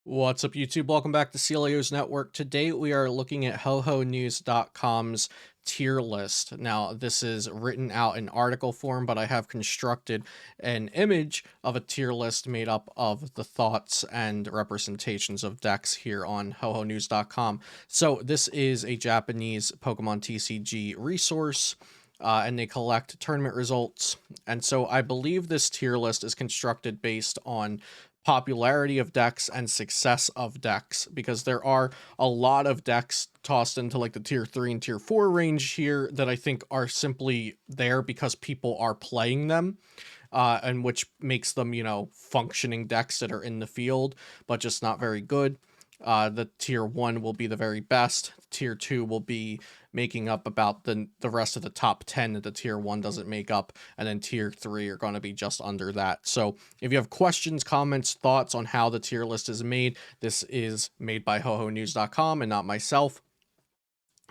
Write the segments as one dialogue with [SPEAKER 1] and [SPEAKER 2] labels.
[SPEAKER 1] What's up, YouTube? Welcome back to CLAO's Network. Today we are looking at HoHoNews.com's tier list. Now, this is written out in article form, but I have constructed an image of a tier list made up of the thoughts and representations of decks here on HoHoNews.com. So, this is a Japanese Pokemon TCG resource. And they collect tournament results. And so I believe this tier list is constructed based on popularity of decks and success of decks, because there are a lot of decks tossed into like the tier 3 and tier 4 range here that I think are simply there because people are playing them, and which makes them, functioning decks that are in the field, but just not very good. The tier 1 will be the very best. Tier 2 will be making up about the rest of the top 10 that the tier 1 doesn't make up, and then tier 3 are going to be just under that. So if you have questions, comments, thoughts on how the tier list is made, this is made by HoHoNews.com and not myself.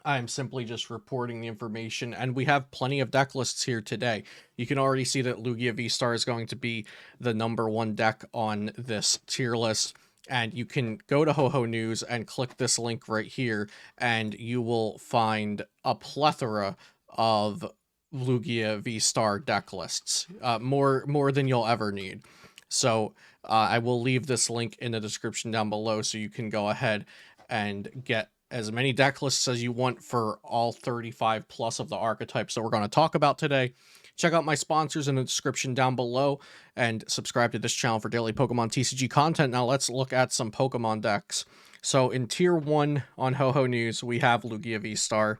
[SPEAKER 1] I'm simply just reporting the information, and we have plenty of deck lists here today. You can already see that Lugia V-Star is going to be the #1 deck on this tier list, and you can go to HoHo News and click this link right here, and you will find a plethora of Lugia V-Star deck lists, more than you'll ever need. So I will leave this link in the description down below so you can go ahead and get as many deck lists as you want for all 35 plus of the archetypes that we're going to talk about today. Check out my sponsors in the description down below and subscribe to this channel for daily Pokemon TCG content. Now let's look at some Pokemon decks. So in tier 1 on HoHo News, we have Lugia V-Star.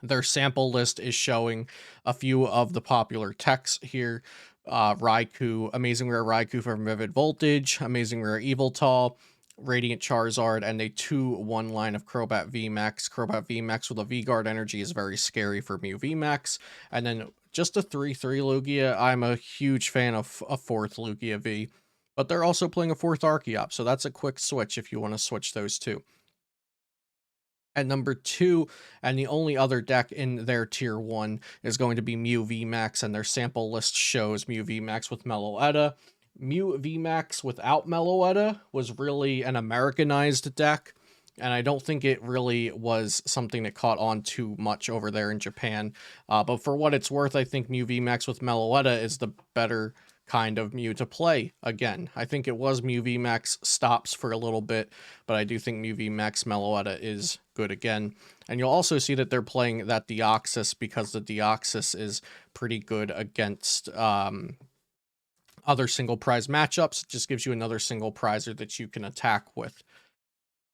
[SPEAKER 1] Their sample list is showing a few of the popular techs here. Raikou, Amazing Rare Raikou from Vivid Voltage, Amazing Rare Eviltal, Radiant Charizard, and a 2-1 line of Crobat VMAX. Crobat VMAX with a V-Guard energy is very scary for Mew VMAX. And then just a 3-3 Lugia. I'm a huge fan of a 4th Lugia V. But they're also playing a 4th Archeop, so that's a quick switch if you want to switch those two. At number 2, and the only other deck in their tier 1 is going to be Mew VMAX, and their sample list shows Mew VMAX with Meloetta. Mew VMAX without Meloetta was really an Americanized deck, and I don't think it really was something that caught on too much over there in Japan. But for what it's worth, I think Mew VMAX with Meloetta is the better kind of Mew to play again. I think it was Mew VMAX stops for a little bit, but I do think Mew VMAX Meloetta is good again. And you'll also see that they're playing that Deoxys because the Deoxys is pretty good against other single prize matchups. It just gives you another single prizer that you can attack with.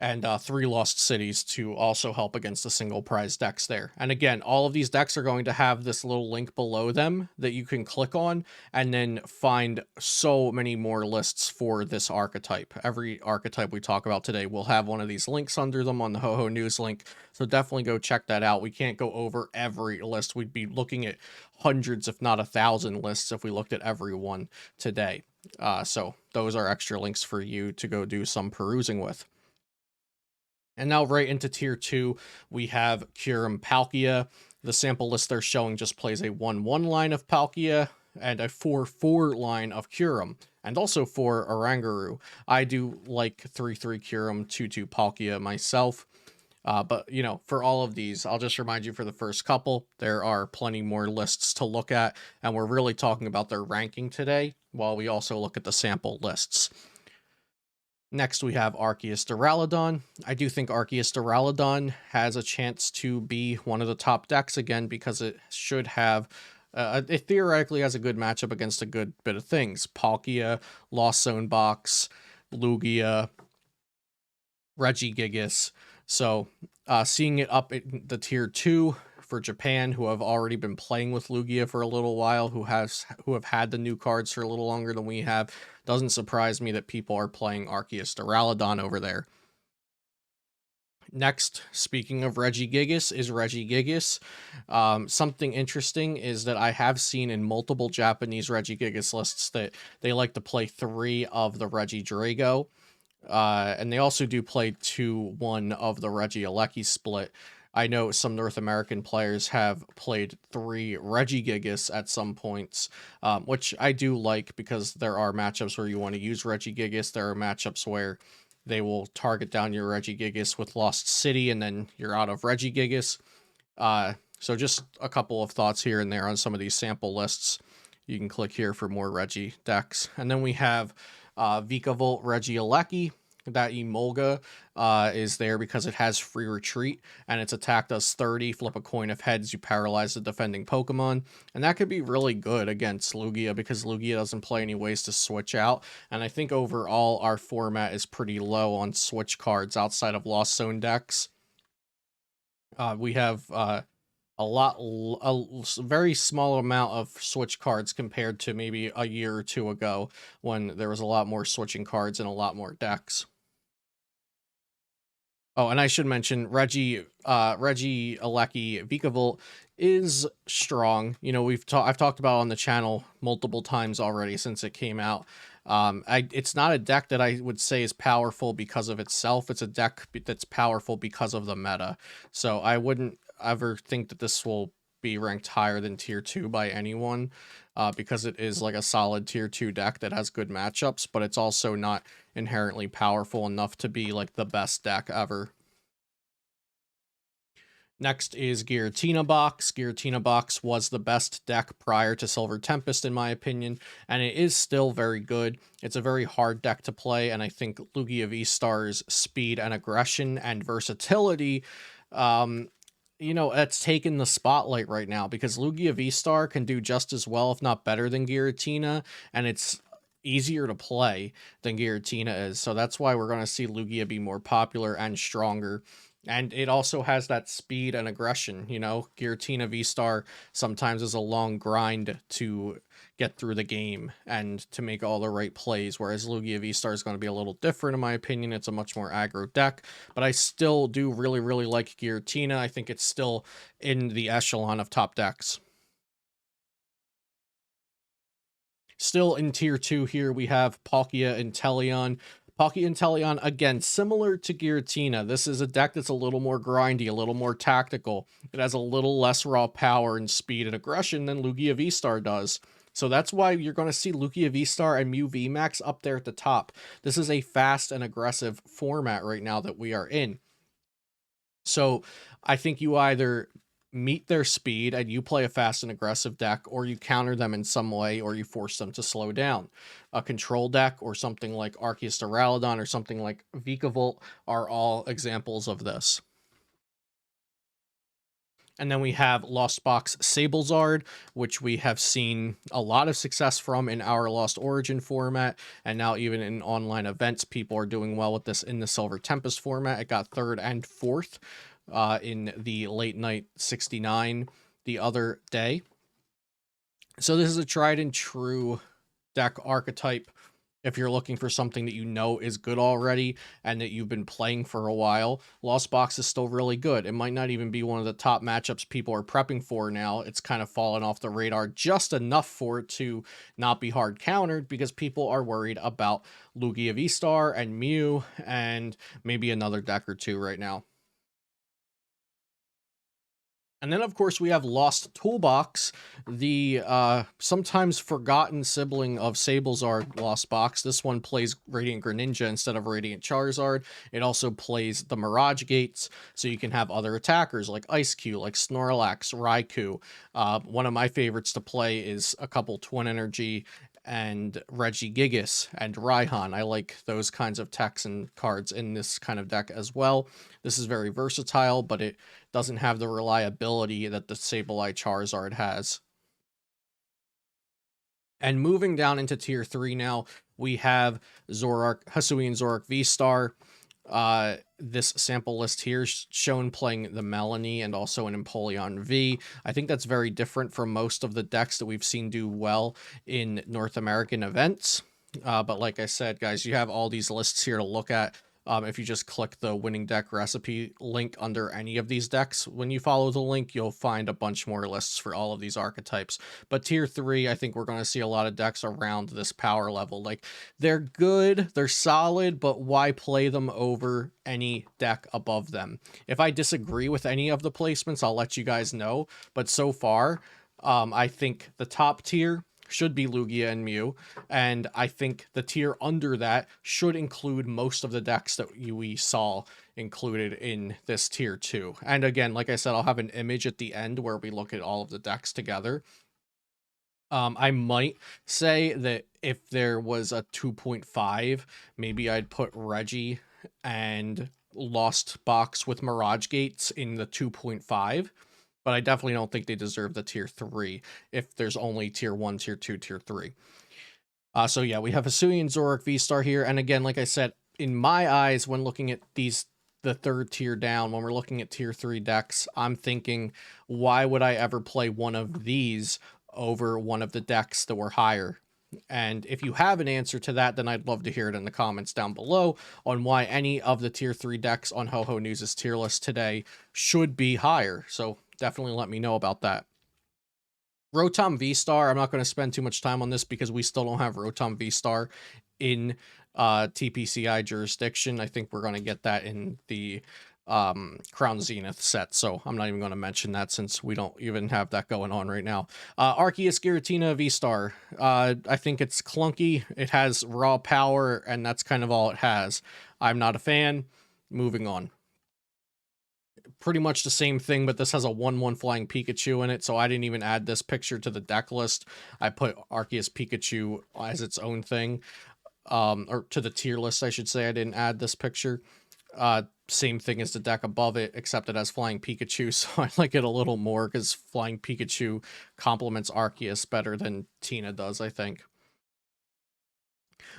[SPEAKER 1] And 3 Lost Cities to also help against the single prize decks there. And again, all of these decks are going to have this little link below them that you can click on and then find so many more lists for this archetype. Every archetype we talk about today will have one of these links under them on the HoHo News link, so definitely go check that out. We can't go over every list. We'd be looking at hundreds, if not 1,000 lists if we looked at every one today. So those are extra links for you to go do some perusing with. And now right into tier 2, we have Kyurem Palkia. The sample list they're showing just plays a 1-1 line of Palkia and a 4-4 line of Kyurem, and also 4 Oranguru. I do like 3-3 Kyurem, 2-2 Palkia myself. But, for all of these, I'll just remind you for the first couple, there are plenty more lists to look at, and we're really talking about their ranking today, while we also look at the sample lists. Next, we have Arceus Duraludon. I do think Arceus Duraludon has a chance to be one of the top decks again because it should have, it theoretically has a good matchup against a good bit of things. Palkia, Lost Zone Box, Lugia, Regigigas. So seeing it up in the tier 2 for Japan, who have already been playing with Lugia for a little while, who have had the new cards for a little longer than we have, doesn't surprise me that people are playing Arceus Duraludon over there. Next, speaking of Regigigas, is Regigigas. Something interesting is that I have seen in multiple Japanese Regigigas lists that they like to play 3 of the Regidrago. And they also do play 2-1 of the Regieleki split. I know some North American players have played 3 Regigigas at some points, which I do like because there are matchups where you want to use Regigigas. There are matchups where they will target down your Regigigas with Lost City, and then you're out of Regigigas. So just a couple of thoughts here and there on some of these sample lists. You can click here for more Regi decks. And then we have Vikavolt Regieleki. That Emolga is there because it has free retreat, and its attack does 30. Flip a coin of heads, you paralyze the defending Pokemon. And that could be really good against Lugia because Lugia doesn't play any ways to switch out. And I think overall our format is pretty low on switch cards outside of Lost Zone decks. We have a very small amount of switch cards compared to maybe a year or two ago when there was a lot more switching cards and a lot more decks. Oh, and I should mention Regieleki Vikavolt is strong. You know, I've talked about it on the channel multiple times already since it came out. It's not a deck that I would say is powerful because of itself. It's a deck that's powerful because of the meta. So I wouldn't ever think that this will be ranked higher than tier 2 by anyone, because it is like a solid tier 2 deck that has good matchups, but it's also not inherently powerful enough to be like the best deck ever. Next is Giratina Box. Giratina Box was the best deck prior to Silver Tempest, in my opinion, and it is still very good. It's a very hard deck to play, and I think Lugia V-Star's speed and aggression and versatility, it's taken the spotlight right now because Lugia V-Star can do just as well, if not better than Giratina, and it's easier to play than Giratina is. So that's why we're going to see Lugia be more popular and stronger. And it also has that speed and aggression, Giratina V-Star sometimes is a long grind to get through the game and to make all the right plays, whereas Lugia V-Star is going to be a little different in my opinion. It's a much more aggro deck, but I still do really, really like Giratina. I think it's still in the echelon of top decks. Still in tier 2 here, we have Palkia Inteleon. Palkia Inteleon, again, similar to Giratina. This is a deck that's a little more grindy, a little more tactical. It has a little less raw power and speed and aggression than Lugia V-Star does. So that's why you're going to see Lugia V-Star and Mew VMAX up there at the top. This is a fast and aggressive format right now that we are in. So I think you either meet their speed and you play a fast and aggressive deck, or you counter them in some way, or you force them to slow down. A control deck or something like Arceus Duraludon or something like Vikavolt are all examples of this. And then we have Lost Box Sablezard, which we have seen a lot of success from in our Lost Origin format, and now even in online events, people are doing well with this in the Silver Tempest format. It got 3rd and 4th in the Late Night 69 the other day. So this is a tried and true deck archetype if you're looking for something that you know is good already and that you've been playing for a while. Lost Box is still really good. It might not even be one of the top matchups people are prepping for now. It's kind of fallen off the radar just enough for it to not be hard countered because people are worried about Lugia V-Star and Mew and maybe another deck or two right now. And then, of course, we have Lost Toolbox, the sometimes forgotten sibling of Sablezard Lost Box. This one plays Radiant Greninja instead of Radiant Charizard. It also plays the Mirage Gates, so you can have other attackers like Ice-Q, like Snorlax, Raikou. One of my favorites to play is a couple Twin Energy and Regigigas and Raihan. I like those kinds of techs and cards in this kind of deck as well. This is very versatile, but it doesn't have the reliability that the Sableye Charizard has. And moving down into tier 3 now, we have Hisuian Zoroark V-Star. This sample list here is shown playing the Melanie and also an Empoleon V. I think that's very different from most of the decks that we've seen do well in North American events. But like I said, guys, you have all these lists here to look at. If you just click the winning deck recipe link under any of these decks, when you follow the link, you'll find a bunch more lists for all of these archetypes. But tier 3, I think we're going to see a lot of decks around this power level. Like, they're good, they're solid, but why play them over any deck above them? If I disagree with any of the placements, I'll let you guys know. But so far, I think the top tier should be Lugia and Mew, and I think the tier under that should include most of the decks that we saw included in this tier 2. And again, like I said, I'll have an image at the end where we look at all of the decks together. I might say that if there was a 2.5, maybe I'd put Reggie and Lost Box with Mirage Gates in the 2.5, but I definitely don't think they deserve the tier 3 if there's only tier 1, tier 2, tier 3. So yeah, we have Hisuian Zoroark V-Star here, and again, like I said, in my eyes, when looking at these, the third tier down, when we're looking at tier 3 decks, I'm thinking, why would I ever play one of these over one of the decks that were higher? And if you have an answer to that, then I'd love to hear it in the comments down below on why any of the tier 3 decks on Ho-Ho News' tier list today should be higher. So definitely let me know about that. Rotom V-Star, I'm not going to spend too much time on this because we still don't have Rotom V-Star in TPCI jurisdiction. I think we're going to get that in the Crown Zenith set, so I'm not even going to mention that since we don't even have that going on right now. Arceus Giratina V-Star, I think it's clunky. It has raw power, and that's kind of all it has. I'm not a fan. Moving on. Pretty much the same thing, but this has a 1/1 flying Pikachu in it, so I didn't even add this picture to the deck list. I put Arceus Pikachu as its own thing, or to the tier list, I should say. I didn't add this picture. Same thing as the deck above it, except it has flying Pikachu, so I like it a little more because flying Pikachu complements Arceus better than Tina does, I think.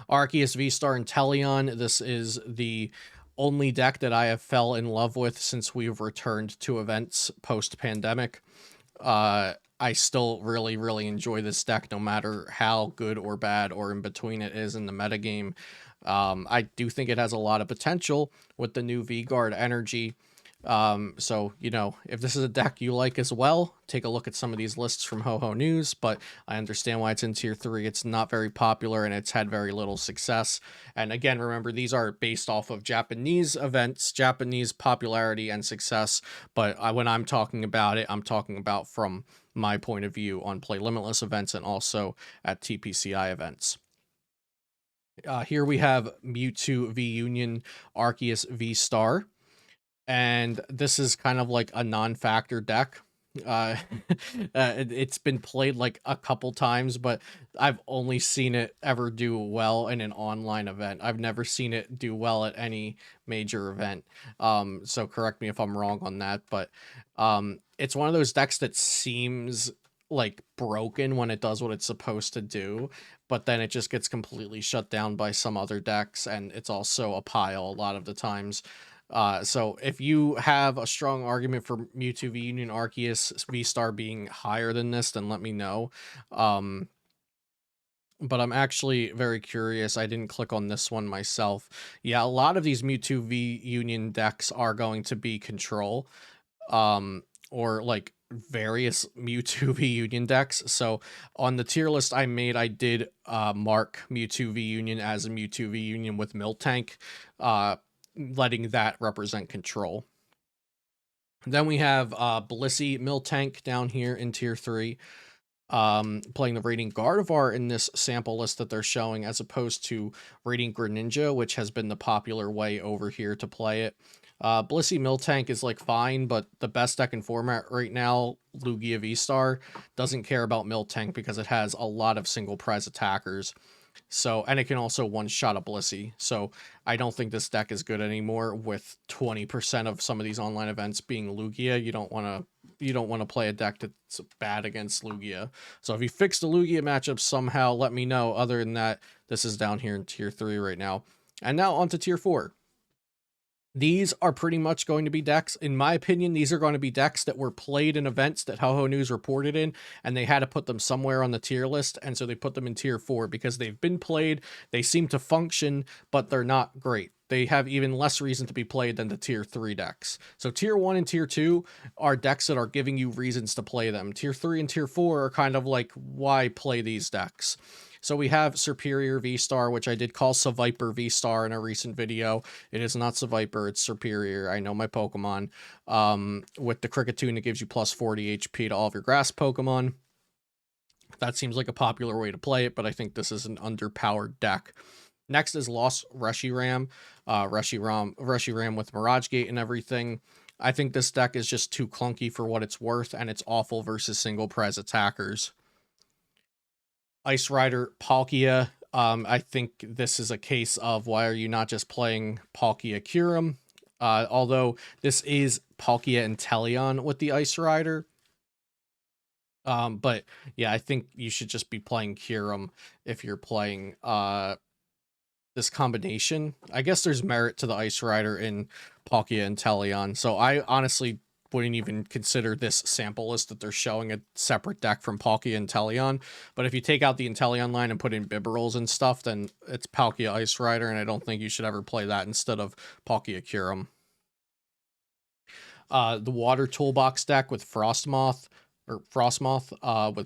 [SPEAKER 1] Arceus V-Star Inteleon, this is the only deck that I have fell in love with since we've returned to events post-pandemic. I still really, really enjoy this deck no matter how good or bad or in between it is in the metagame. I do think it has a lot of potential with the new V-Guard energy. So, you know, if this is a deck you like as well, take a look at some of these lists from Ho-Ho News, but I understand why it's in tier 3. It's not very popular and it's had very little success. And again, remember, these are based off of Japanese events, Japanese popularity and success, but when I'm talking about it, I'm talking about from my point of view on Play Limitless events and also at TPCI events. Here we have Mewtwo V Union Arceus V Star, and this is kind of like a non-factor deck. Uh, it's been played like a couple times, but I've only seen it ever do well in an online event. I've never seen it do well at any major event. So correct me if I'm wrong on that, but it's one of those decks that seems like broken when it does what it's supposed to do, but then it just gets completely shut down by some other decks, and it's also a pile a lot of the times. So if you have a strong argument for Mewtwo V Union Arceus V-Star being higher than this, then let me know. But I'm actually very curious. I didn't click on this one myself. Yeah, a lot of these Mewtwo V Union decks are going to be control, or like various Mewtwo V Union decks. So on the tier list I made, I did mark Mewtwo V Union as a Mewtwo V Union with Miltank, letting that represent control. Then we have Blissey Miltank down here in tier 3, playing the Radiant Gardevoir in this sample list that they're showing, as opposed to Radiant Greninja, which has been the popular way over here to play it. Blissey Miltank is like fine, but the best deck in format right now, Lugia V-Star, doesn't care about Miltank because it has a lot of single prize attackers. So, and it can also one-shot a Blissey. So I don't think this deck is good anymore with 20% of some of these online events being Lugia. You don't want to play a deck that's bad against Lugia. So if you fix the Lugia matchup somehow, let me know. Other than that, this is down here in tier 3 right now. And now on to tier 4. These are pretty much going to be decks, in my opinion, these are going to be decks that were played in events that Ho-Ho News reported in, and they had to put them somewhere on the tier list, and so they put them in tier 4 because they've been played, they seem to function, but they're not great. They have even less reason to be played than the tier 3 decks. So tier 1 and tier 2 are decks that are giving you reasons to play them. Tier 3 and tier 4 are kind of like, why play these decks? So we have Superior V-Star, which I did call Viper V-Star in a recent video. It is not Viper, it's Superior. I know my Pokemon. With the Cricketune, it gives you plus 40 HP to all of your grass Pokemon. That seems like a popular way to play it, but I think this is an underpowered deck. Next is Lost Reshiram. Reshiram with Mirage Gate and everything. I think this deck is just too clunky for what it's worth, and it's awful versus single prize attackers. Ice Rider Palkia. I think this is a case of why are you not just playing Palkia Kyurem? Although this is Palkia Inteleon with the Ice Rider. But yeah, I think you should just be playing Kyurem if you're playing this combination. I guess there's merit to the Ice Rider in Palkia Inteleon. So I honestly wouldn't even consider this sample list that they're showing a separate deck from Palkia and Inteleon. But if you take out the Inteleon line and put in Bibarels and stuff, then it's Palkia Ice Rider, and I don't think you should ever play that instead of Palkia Kyurem. The Water Toolbox deck with Frostmoth, with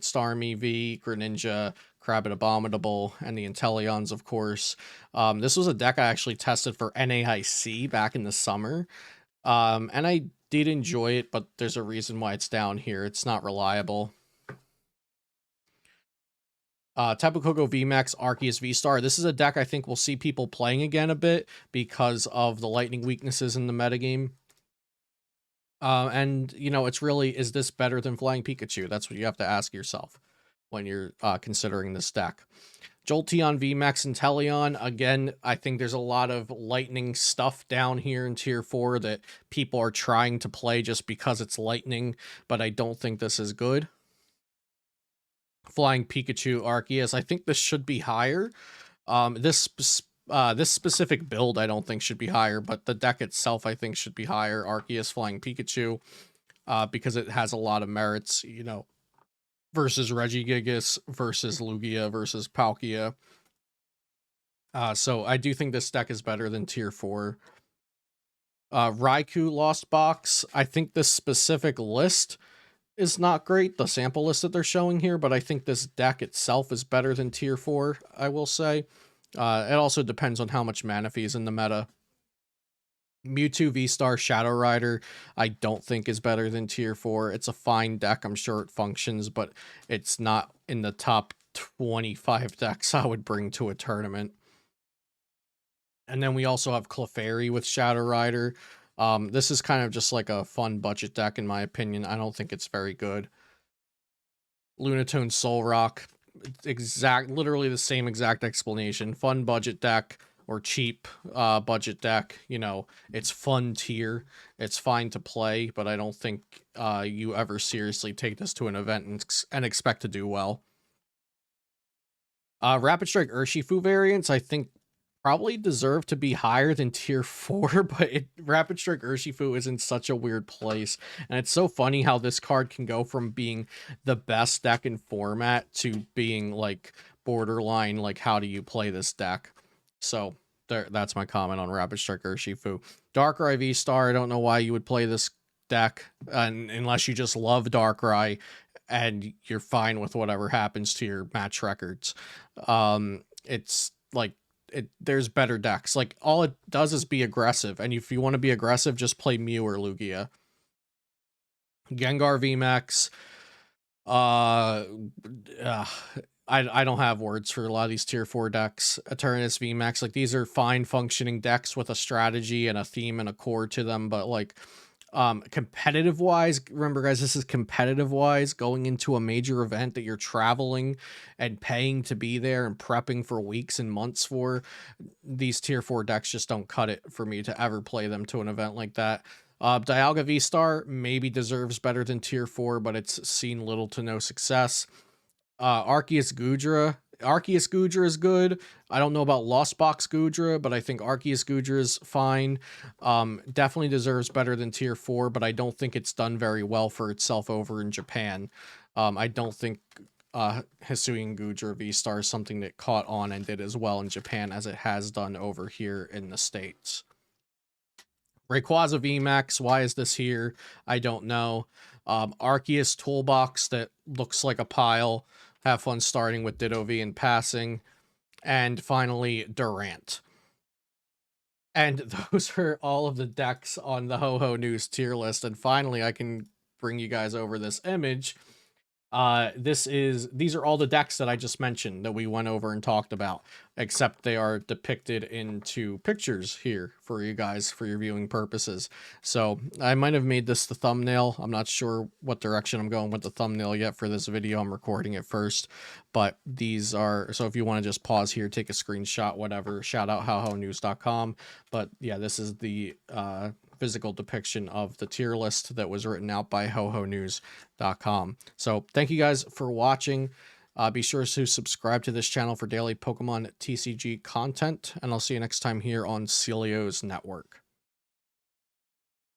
[SPEAKER 1] Starmie V, Greninja, Crabit Abominable, and the Inteleons, of course. This was a deck I actually tested for NAIC back in the summer. And I did enjoy it, but there's a reason why it's down here. It's not reliable. Tapu Koko VMAX, Arceus V-Star. This is a deck I think we'll see people playing again a bit because of the lightning weaknesses in the metagame. And, you know, it's really, is this better than Flying Pikachu? That's what you have to ask yourself when you're considering this deck. Jolteon VMAX Inteleon, again, I think there's a lot of lightning stuff down here in tier 4 that people are trying to play just because it's lightning, but I don't think this is good. Flying Pikachu Arceus, I think this should be higher. This specific build I don't think should be higher, but the deck itself I think should be higher. Arceus Flying Pikachu, because it has a lot of merits, you know, versus Regigigas, versus Lugia, versus Palkia. So I do think this deck is better than tier 4. Raikou Lost Box. I think this specific list is not great, the sample list that they're showing here, but I think this deck itself is better than tier 4, I will say. It also depends on how much Manaphy is in the meta. Mewtwo V-Star Shadow Rider, I don't think is better than tier 4. It's a fine deck. I'm sure it functions, but it's not in the top 25 decks I would bring to a tournament. And then we also have Clefairy with Shadow Rider. This is kind of just like a fun budget deck, in my opinion. I don't think it's very good. Lunatone Solrock, literally the same exact explanation. Fun budget deck, or cheap budget deck. You know, it's fun tier. It's fine to play, but I don't think you ever seriously take this to an event and expect to do well. Rapid Strike Urshifu variants, I think, probably deserve to be higher than tier 4, but Rapid Strike Urshifu is in such a weird place, and it's so funny how this card can go from being the best deck in format to being like borderline, like, how do you play this deck? So that's my comment on Rapid Strike Urshifu. Darkrai V-Star, I don't know why you would play this deck unless you just love Darkrai and you're fine with whatever happens to your match records. It's like, there's better decks. Like, all it does is be aggressive, and if you want to be aggressive, just play Mew or Lugia. Gengar VMAX. I don't have words for a lot of these tier 4 decks. Eternus VMAX, like, these are fine functioning decks with a strategy and a theme and a core to them, but like, competitive wise, remember guys, this is competitive wise, going into a major event that you're traveling and paying to be there and prepping for weeks and months for. These tier 4 decks just don't cut it for me to ever play them to an event like that. Dialga V-Star maybe deserves better than tier 4, but it's seen little to no success. Arceus Gudra Arceus Goodra is good. I don't know about Lost Box Goodra, but I think Arceus Goodra is fine. Definitely deserves better than tier 4, but I don't think it's done very well for itself over in Japan. I don't think Hisuian Goodra V-Star is something that caught on and did as well in Japan as it has done over here in the States. Rayquaza VMAX, why is this here? I don't know. Arceus Toolbox that looks like a pile. Have fun starting with Ditto V and passing. And finally, Durant. And those are all of the decks on the Ho-Ho News tier list. And finally, I can bring you guys over this image. These are all the decks that I just mentioned that we went over and talked about, except they are depicted into pictures here for you guys for your viewing purposes. So I might have made this the thumbnail. I'm not sure what direction I'm going with the thumbnail yet for this video. I'm recording it first, but these are, so if you want to just pause here, take a screenshot, whatever, shout out howhonews.com. But yeah, this is the physical depiction of the tier list that was written out by hohonews.com. So thank you guys for watching. Be sure to subscribe to this channel for daily Pokemon TCG content, and I'll see you next time here on Celio's Network.